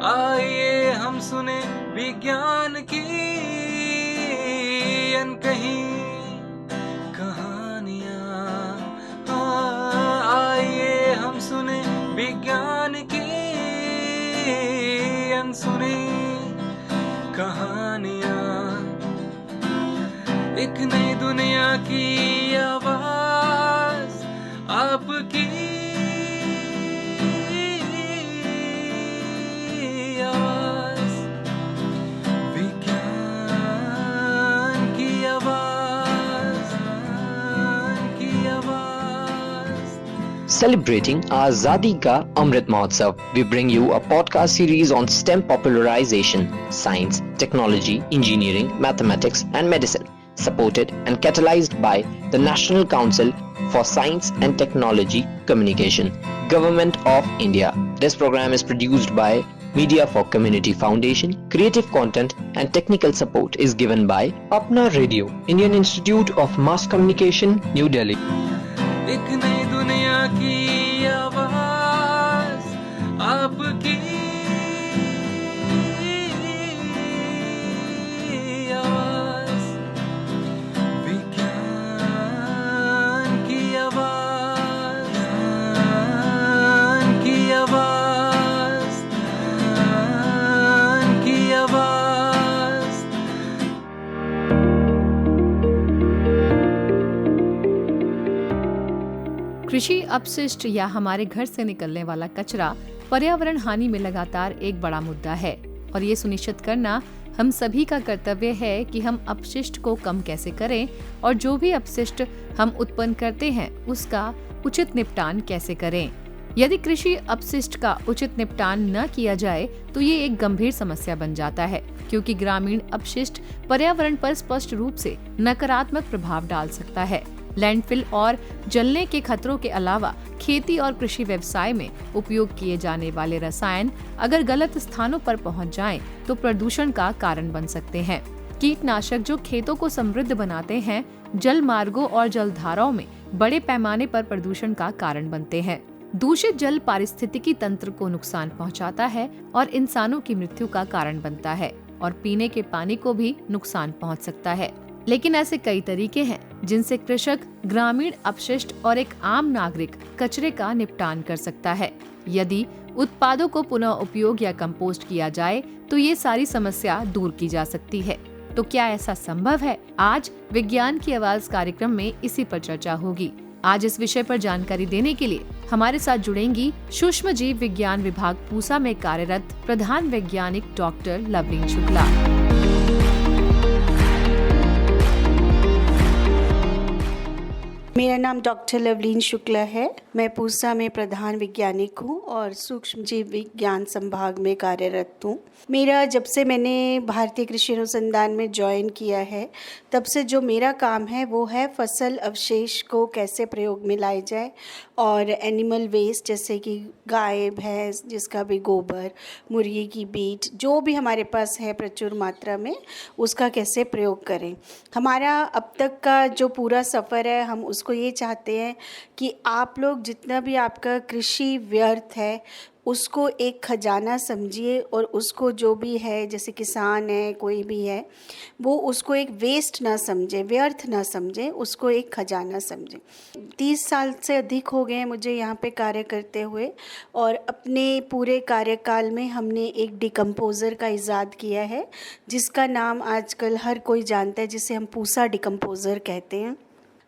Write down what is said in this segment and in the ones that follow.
आइए हम सुने विज्ञान की अनकही कहानियाँ। आइए हम सुने विज्ञान की अनसुनी कहानियाँ। एक नई दुनिया की आवाज आपकी आवाज, विज्ञान की आवाज, की आवाज। Celebrating Azadi Ka Amrit Mahotsav, we bring you a podcast series on STEM popularization, science, technology, engineering, mathematics and medicine, supported and catalyzed by the National Council for Science and Technology Communication, Government of India. This program is produced by Media for Community Foundation. Creative content and technical support is given by Apna Radio, Indian Institute of Mass Communication, New Delhi. एक नई दुनिया की आवाज आपकी आवाज, विज्ञान की आवाज, की आवाज, की आवाज। कृषि अपशिष्ट या हमारे घर से निकलने वाला कचरा पर्यावरण हानि में लगातार एक बड़ा मुद्दा है और ये सुनिश्चित करना हम सभी का कर्तव्य है कि हम अपशिष्ट को कम कैसे करें और जो भी अपशिष्ट हम उत्पन्न करते हैं उसका उचित निपटान कैसे करें। यदि कृषि अपशिष्ट का उचित निपटान न किया जाए तो ये एक गंभीर समस्या बन जाता है, क्योंकि ग्रामीण अपशिष्ट पर्यावरण पर स्पष्ट रूप से नकारात्मक प्रभाव डाल सकता है। लैंडफिल और जलने के खतरों के अलावा खेती और कृषि व्यवसाय में उपयोग किए जाने वाले रसायन अगर गलत स्थानों पर पहुंच जाएं, तो प्रदूषण का कारण बन सकते हैं। कीटनाशक जो खेतों को समृद्ध बनाते हैं, जल मार्गों और जलधाराओं में बड़े पैमाने पर प्रदूषण का कारण बनते हैं। दूषित जल पारिस्थितिकी तंत्र को नुकसान पहुंचाता है और इंसानों की मृत्यु का कारण बनता है और पीने के पानी को भी नुकसान पहुंच सकता है। लेकिन ऐसे कई तरीके हैं जिनसे कृषक, ग्रामीण अपशिष्ट और एक आम नागरिक कचरे का निपटान कर सकता है। यदि उत्पादों को पुनः उपयोग या कंपोस्ट किया जाए तो ये सारी समस्या दूर की जा सकती है। तो क्या ऐसा संभव है? आज विज्ञान की आवाज कार्यक्रम में इसी पर चर्चा होगी। आज इस विषय पर जानकारी देने के लिए हमारे साथ जुड़ेंगी सूक्ष्म जीव विज्ञान विभाग पूसा में कार्यरत प्रधान वैज्ञानिक डॉक्टर लवलीन शुक्ला। मेरा नाम डॉक्टर लवलीन शुक्ला है। मैं पूसा में प्रधान वैज्ञानिक हूँ और सूक्ष्म जीव विज्ञान संभाग में कार्यरत हूँ। मेरा जब से मैंने भारतीय कृषि अनुसंधान में ज्वाइन किया है तब से जो मेरा काम है वो है फसल अवशेष को कैसे प्रयोग में लाए जाए और एनिमल वेस्ट जैसे कि गाय भैंस जिसका भी गोबर, मुर्गी की मीट जो भी हमारे पास है प्रचुर मात्रा में, उसका कैसे प्रयोग करें। हमारा अब तक का जो पूरा सफ़र है हम उसको ये चाहते हैं कि आप लोग जितना भी आपका कृषि व्यर्थ है उसको एक खजाना समझिए और उसको जो भी है, जैसे किसान है कोई भी है, वो उसको एक वेस्ट ना समझे, व्यर्थ ना समझे, उसको एक खजाना समझे। 30 साल से अधिक हो गए हैं मुझे यहाँ पे कार्य करते हुए और अपने पूरे कार्यकाल में हमने एक डिकम्पोज़र का इजाद किया है जिसका नाम आजकल हर कोई जानता है, जिसे हम पूसा डिकम्पोज़र कहते हैं।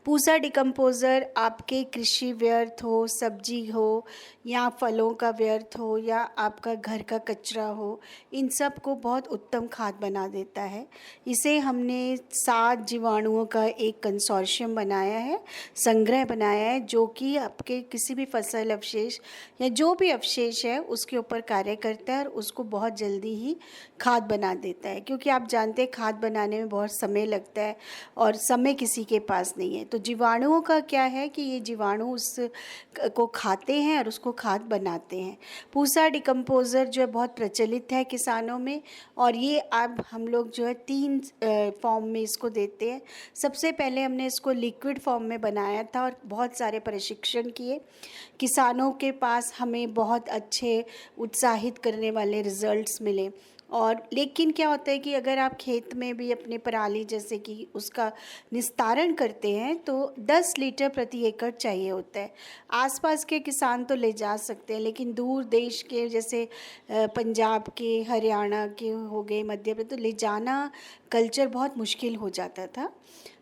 पूसा डिकम्पोज़र आपके कृषि व्यर्थ हो, सब्जी हो या फलों का व्यर्थ हो या आपका घर का कचरा हो, इन सब को बहुत उत्तम खाद बना देता है। इसे हमने 7 जीवाणुओं का एक कंसोर्शियम बनाया है, संग्रह बनाया है, जो कि आपके किसी भी फसल अवशेष या जो भी अवशेष है उसके ऊपर कार्य करता है और उसको बहुत जल्दी ही खाद बना देता है। क्योंकि आप जानते हैं खाद बनाने में बहुत समय लगता है और समय किसी के पास नहीं है, तो तो जीवाणुओं का क्या है कि ये जीवाणु उस को खाते हैं और उसको खाद बनाते हैं। पूसा डिकम्पोज़र जो है बहुत प्रचलित है किसानों में, और ये अब हम लोग जो है 3 फॉर्म में इसको देते हैं। सबसे पहले हमने इसको लिक्विड फॉर्म में बनाया था और बहुत सारे प्रशिक्षण किए। किसानों के पास हमें बहुत अच्छे उत्साहित करने वाले रिजल्ट्स मिले। और लेकिन क्या होता है कि अगर आप खेत में भी अपने पराली जैसे कि उसका निस्तारण करते हैं तो 10 लीटर प्रति एकड़ चाहिए होता है। आसपास के किसान तो ले जा सकते हैं, लेकिन दूर देश के जैसे पंजाब के, हरियाणा के हो गए, मध्य प्रदेश, तो ले जाना कल्चर बहुत मुश्किल हो जाता था।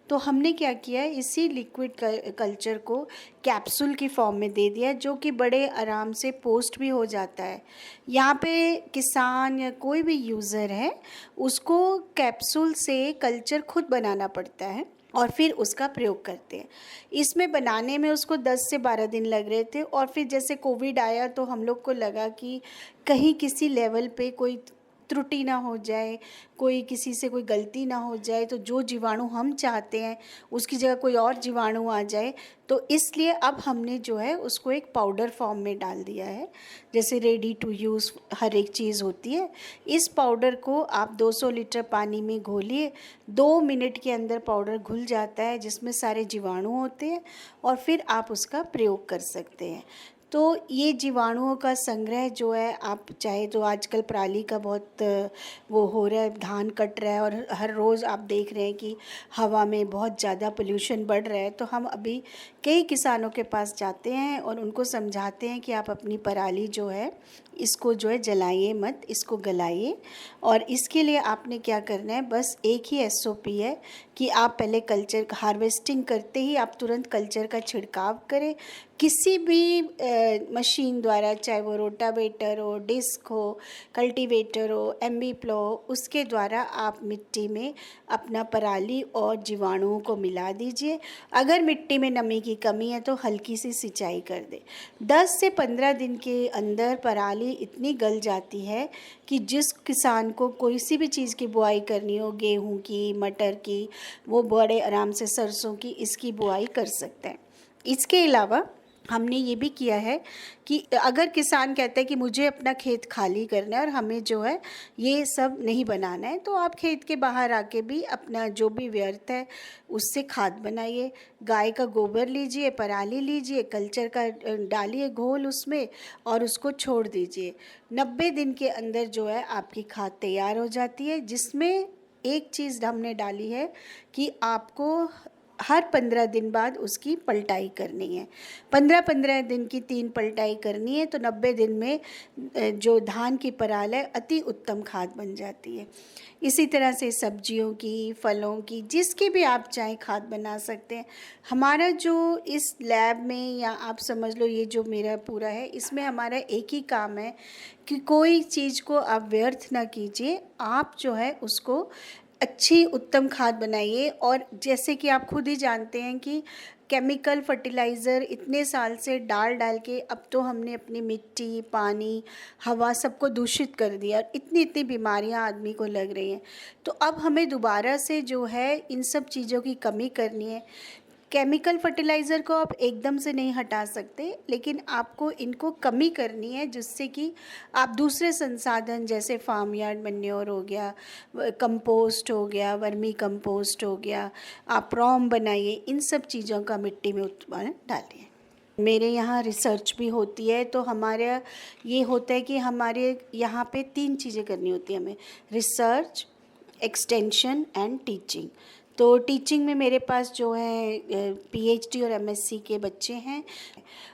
तो हमने क्या किया, इसी लिक्विड कल्चर को कैप्सूल की फॉर्म में दे दिया, जो कि बड़े आराम से पोस्ट भी हो जाता है। यहाँ पे किसान या कोई भी यूज़र है उसको कैप्सूल से कल्चर खुद बनाना पड़ता है और फिर उसका प्रयोग करते हैं। इसमें बनाने में उसको 10 से 12 दिन लग रहे थे, और फिर जैसे कोविड आया तो हम लोग को लगा कि कहीं किसी लेवल पे कोई त्रुटि ना हो जाए, कोई किसी से कोई गलती ना हो जाए, तो जो जीवाणु हम चाहते हैं उसकी जगह कोई और जीवाणु आ जाए। तो इसलिए अब हमने जो है उसको एक पाउडर फॉर्म में डाल दिया है, जैसे रेडी टू यूज़ हर एक चीज़ होती है। इस पाउडर को आप 200 लीटर पानी में घोलिए, 2 मिनट के अंदर पाउडर घुल जाता है, जिसमें सारे जीवाणु होते हैं, और फिर आप उसका प्रयोग कर सकते हैं। तो ये जीवाणुओं का संग्रह जो है, आप चाहे तो आजकल पराली का बहुत वो हो रहा है, धान कट रहा है और हर रोज़ आप देख रहे हैं कि हवा में बहुत ज़्यादा पोल्यूशन बढ़ रहा है। तो हम अभी कई किसानों के पास जाते हैं और उनको समझाते हैं कि आप अपनी पराली जो है इसको जो है जलाइए मत, इसको गलाइए। और इसके लिए आपने क्या करना है, बस एक ही SOP है कि आप पहले कल्चर हार्वेस्टिंग करते ही आप तुरंत कल्चर का छिड़काव करें, किसी भी मशीन द्वारा, चाहे वो रोटावेटर हो, डिस्क हो, कल्टीवेटर हो, MB प्लो हो, उसके द्वारा आप मिट्टी में अपना पराली और जीवाणुओं को मिला दीजिए। अगर मिट्टी में नमी की कमी है तो हल्की सी सिंचाई कर दे। 10 से 15 दिन के अंदर पराली इतनी गल जाती है कि जिस किसान को कोई सी भी चीज़ की बुआई करनी हो, गेहूं की, मटर की, वो बड़े आराम से सरसों की, इसकी बुआई कर सकते हैं। इसके अलावा हमने ये भी किया है कि अगर किसान कहता है कि मुझे अपना खेत खाली करना है और हमें जो है ये सब नहीं बनाना है, तो आप खेत के बाहर आके भी अपना जो भी व्यर्थ है उससे खाद बनाइए। गाय का गोबर लीजिए, पराली लीजिए, कल्चर का डालिए घोल उसमें और उसको छोड़ दीजिए। 90 दिन के अंदर जो है आपकी खाद तैयार हो जाती है, जिसमें एक चीज़ हमने डाली है कि आपको हर 15 दिन बाद उसकी पलटाई करनी है। 15-15 दिन की 3 पलटाई करनी है, तो 90 दिन में जो धान की पराल है अति उत्तम खाद बन जाती है। इसी तरह से सब्जियों की, फलों की, जिसकी भी आप चाहें खाद बना सकते हैं। हमारा जो इस लैब में, या आप समझ लो ये जो मेरा पूरा है, इसमें हमारा एक ही काम है कि कोई चीज़ को आप व्यर्थ ना कीजिए, आप जो है उसको अच्छी उत्तम खाद बनाइए। और जैसे कि आप खुद ही जानते हैं कि केमिकल फर्टिलाइज़र इतने साल से डाल के अब तो हमने अपनी मिट्टी, पानी, हवा सबको दूषित कर दिया और इतनी बीमारियां आदमी को लग रही हैं। तो अब हमें दोबारा से जो है इन सब चीज़ों की कमी करनी है। केमिकल फर्टिलाइज़र को आप एकदम से नहीं हटा सकते, लेकिन आपको इनको कमी करनी है, जिससे कि आप दूसरे संसाधन जैसे फार्म यार्ड मैन्योर हो गया, कंपोस्ट हो गया, वर्मी कंपोस्ट हो गया, आप रॉम बनाइए, इन सब चीज़ों का मिट्टी में उत्पादन डालिए। मेरे यहाँ रिसर्च भी होती है, तो हमारे ये होता है कि हमारे यहाँ पे 3 चीज़ें करनी होती है हमें, रिसर्च, एक्सटेंशन एंड टीचिंग। तो टीचिंग में मेरे पास जो है PhD और MSc के बच्चे हैं,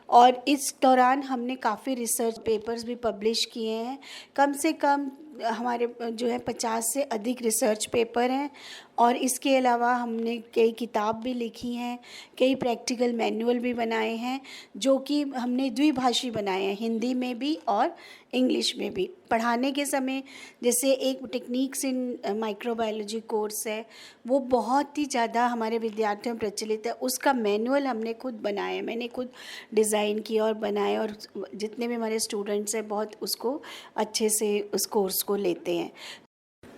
और इस दौरान हमने काफ़ी रिसर्च पेपर्स भी पब्लिश किए हैं। कम से कम हमारे जो है 50 से अधिक रिसर्च पेपर हैं, और इसके अलावा हमने कई किताब भी लिखी हैं, कई प्रैक्टिकल मैनुअल भी बनाए हैं, जो कि हमने द्विभाषी बनाए हैं, हिंदी में भी और इंग्लिश में भी। पढ़ाने के समय जैसे एक टेक्निक्स इन माइक्रोबायोलॉजी कोर्स है, वो बहुत ही ज़्यादा हमारे विद्यार्थियों में प्रचलित है, उसका मैनुअल हमने खुद बनाया, मैंने खुद डिज़ाइन किया और बनाया, और जितने भी हमारे स्टूडेंट्स हैं बहुत उसको अच्छे से उस कोर्स को लेते हैं।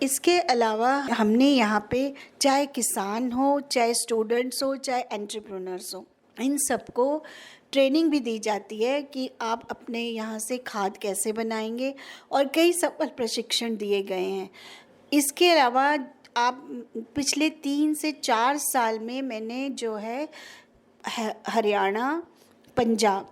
इसके अलावा हमने यहाँ पे चाहे किसान हो, चाहे स्टूडेंट्स हो, चाहे एंटरप्रेन्योर्स हो, इन सबको ट्रेनिंग भी दी जाती है कि आप अपने यहाँ से खाद कैसे बनाएंगे, और कई सफल प्रशिक्षण दिए गए हैं। इसके अलावा आप पिछले 3 से 4 साल में मैंने जो है हरियाणा, पंजाब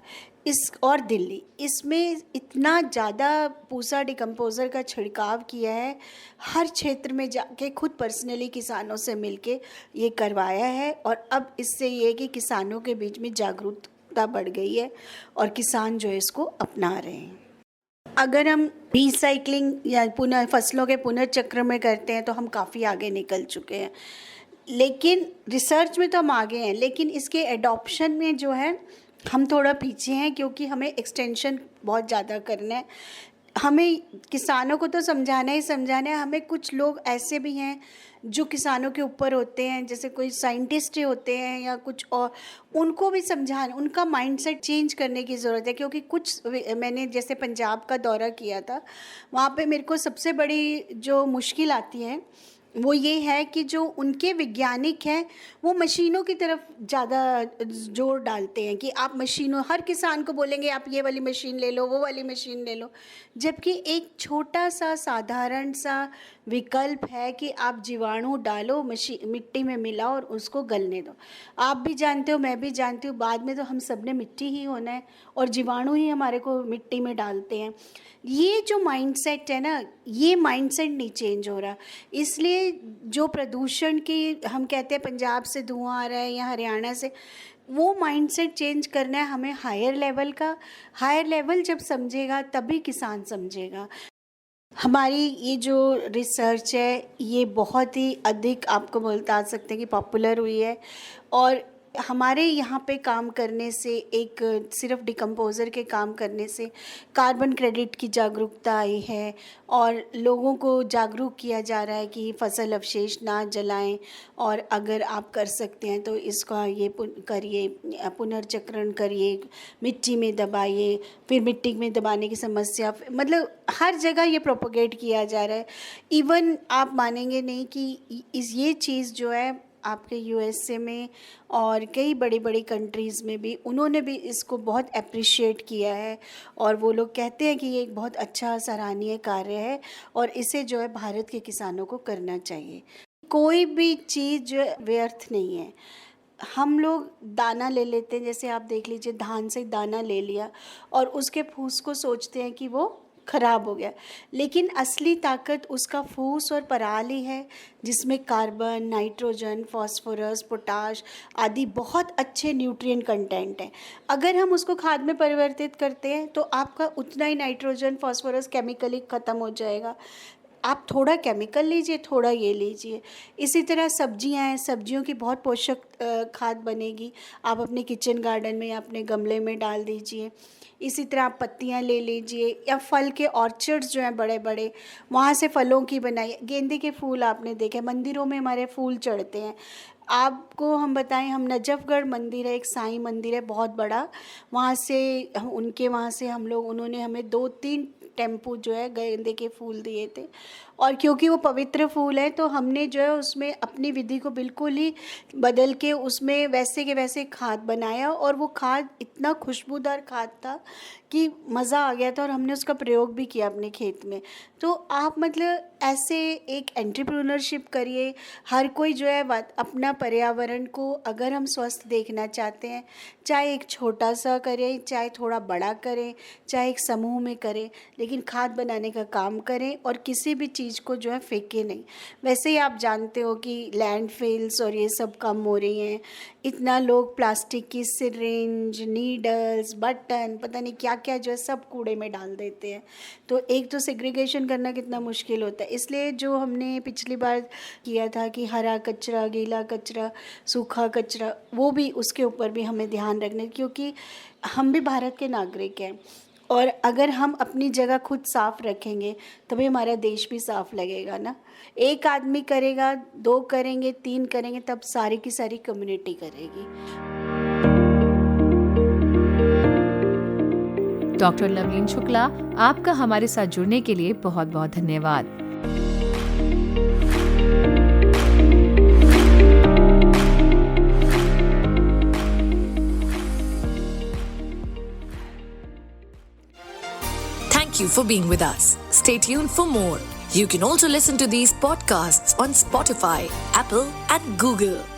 और दिल्ली, इसमें इतना ज़्यादा पूसा डिकम्पोज़र का छिड़काव किया है। हर क्षेत्र में जाके खुद पर्सनली किसानों से मिलके ये करवाया है, और अब इससे ये है कि किसानों के बीच में जागरूकता बढ़ गई है और किसान जो है इसको अपना रहे हैं। अगर हम रिसाइकलिंग या फसलों के पुनर्चक्र में करते हैं तो हम काफ़ी आगे निकल चुके हैं, लेकिन रिसर्च में तो हम आगे हैं, लेकिन इसके एडॉप्शन में जो है हम थोड़ा पीछे हैं, क्योंकि हमें एक्सटेंशन बहुत ज़्यादा करना है। हमें किसानों को तो समझाना ही समझाना है, हमें कुछ लोग ऐसे भी हैं जो किसानों के ऊपर होते हैं, जैसे कोई साइंटिस्ट होते हैं या कुछ और, उनको भी समझाना, उनका माइंडसेट चेंज करने की ज़रूरत है। क्योंकि कुछ मैंने जैसे पंजाब का दौरा किया था, वहाँ पे मेरे को सबसे बड़ी जो मुश्किल आती है वो ये है कि जो उनके वैज्ञानिक हैं वो मशीनों की तरफ ज़्यादा जोर डालते हैं कि आप मशीनों, हर किसान को बोलेंगे आप ये वाली मशीन ले लो, वो वाली मशीन ले लो, जबकि एक छोटा सा साधारण सा विकल्प है कि आप जीवाणु डालो, मिट्टी में मिलाओ और उसको गलने दो। आप भी जानते हो, मैं भी जानती हूँ, बाद में तो हम सब ने मिट्टी ही होना है और जीवाणु ही हमारे को मिट्टी में डालते हैं। ये जो माइंडसेट है ना, ये माइंडसेट नहीं चेंज हो रहा, इसलिए जो प्रदूषण की हम कहते हैं पंजाब से धुआं आ रहा है या हरियाणा से, वो माइंडसेट चेंज करना है हमें हायर लेवल का। हायर लेवल जब समझेगा तभी किसान समझेगा। हमारी ये जो रिसर्च है ये बहुत ही अधिक, आपको बता सकते हैं कि पॉपुलर हुई है, और हमारे यहाँ पे काम करने से, एक सिर्फ डिकम्पोज़र के काम करने से कार्बन क्रेडिट की जागरूकता आई है, और लोगों को जागरूक किया जा रहा है कि फसल अवशेष ना जलाएं, और अगर आप कर सकते हैं तो इसका ये करिए, पुनर्चक्रण करिए, मिट्टी में दबाइए। फिर मिट्टी में दबाने की समस्या, मतलब हर जगह ये प्रोपोगेट किया जा रहा है। इवन आप मानेंगे नहीं कि ये चीज़ जो है आपके यूएसए में और कई बड़ी बड़ी कंट्रीज़ में भी उन्होंने भी इसको बहुत अप्रिशिएट किया है, और वो लोग कहते हैं कि ये एक बहुत अच्छा सराहनीय कार्य है और इसे जो है भारत के किसानों को करना चाहिए। कोई भी चीज़ जो व्यर्थ नहीं है। हम लोग दाना ले लेते हैं, जैसे आप देख लीजिए, धान से दाना ले लिया और उसके फूस को सोचते हैं कि वो खराब हो गया, लेकिन असली ताकत उसका फूस और पराल ही है, जिसमें कार्बन, नाइट्रोजन, फास्फोरस, पोटाश आदि बहुत अच्छे न्यूट्रिएंट कंटेंट हैं। अगर हम उसको खाद में परिवर्तित करते हैं तो आपका उतना ही नाइट्रोजन, फास्फोरस केमिकली ख़त्म हो जाएगा। आप थोड़ा केमिकल लीजिए, थोड़ा ये लीजिए। इसी तरह सब्जियां हैं, सब्जियों की बहुत पोषक खाद बनेगी, आप अपने किचन गार्डन में या अपने गमले में डाल दीजिए। इसी तरह आप पत्तियां ले लीजिए, या फल के ऑर्चर्ड्स जो हैं बड़े बड़े, वहाँ से फलों की बनाइए। गेंदे के फूल आपने देखे, मंदिरों में हमारे फूल चढ़ते हैं। आपको हम बताएं, हम नजफगढ़ मंदिर है, एक साईं मंदिर है बहुत बड़ा, वहाँ से हम लोग, उन्होंने हमें 2-3 टेम्पू जो है गेंदे के फूल दिए थे, और क्योंकि वो पवित्र फूल है तो हमने जो है उसमें अपनी विधि को बिल्कुल ही बदल के उसमें वैसे के वैसे खाद बनाया, और वो खाद इतना खुशबूदार खाद था कि मज़ा आ गया था, और हमने उसका प्रयोग भी किया अपने खेत में। तो आप मतलब ऐसे एक एंटरप्रेन्योरशिप करिए। हर कोई जो है अपना पर्यावरण को अगर हम स्वस्थ देखना चाहते हैं, चाहे एक छोटा सा करें, चाहे थोड़ा बड़ा करें, चाहे एक समूह में करें, लेकिन खाद बनाने का काम करें और किसी भी चीज़ को जो है फेंके नहीं। वैसे ही आप जानते हो कि लैंडफिल्स और ये सब कम हो रही हैं, इतना लोग प्लास्टिक की सिरिंज, नीडल्स, बटन, पता नहीं क्या क्या जो है सब कूड़े में डाल देते हैं। तो एक तो सेग्रीगेशन करना कितना मुश्किल होता है। इसलिए जो हमने पिछली बार किया था कि हरा कचरा, गीला कचरा, सूखा कचरा, वो भी उसके ऊपर भी हमें ध्यान रखना, क्योंकि हम भी भारत के नागरिक हैं, और अगर हम अपनी जगह खुद साफ़ रखेंगे तभी हमारा देश भी साफ़ लगेगा ना। एक आदमी करेगा, 2 करेंगे, 3 करेंगे, तब सारी की सारी कम्युनिटी करेगी। डॉक्टर लवलीन शुक्ला, आपका हमारे साथ जुड़ने के लिए बहुत बहुत धन्यवाद। Thank you for being with us. Stay tuned for more. You can also listen to these podcasts on Spotify, Apple and Google.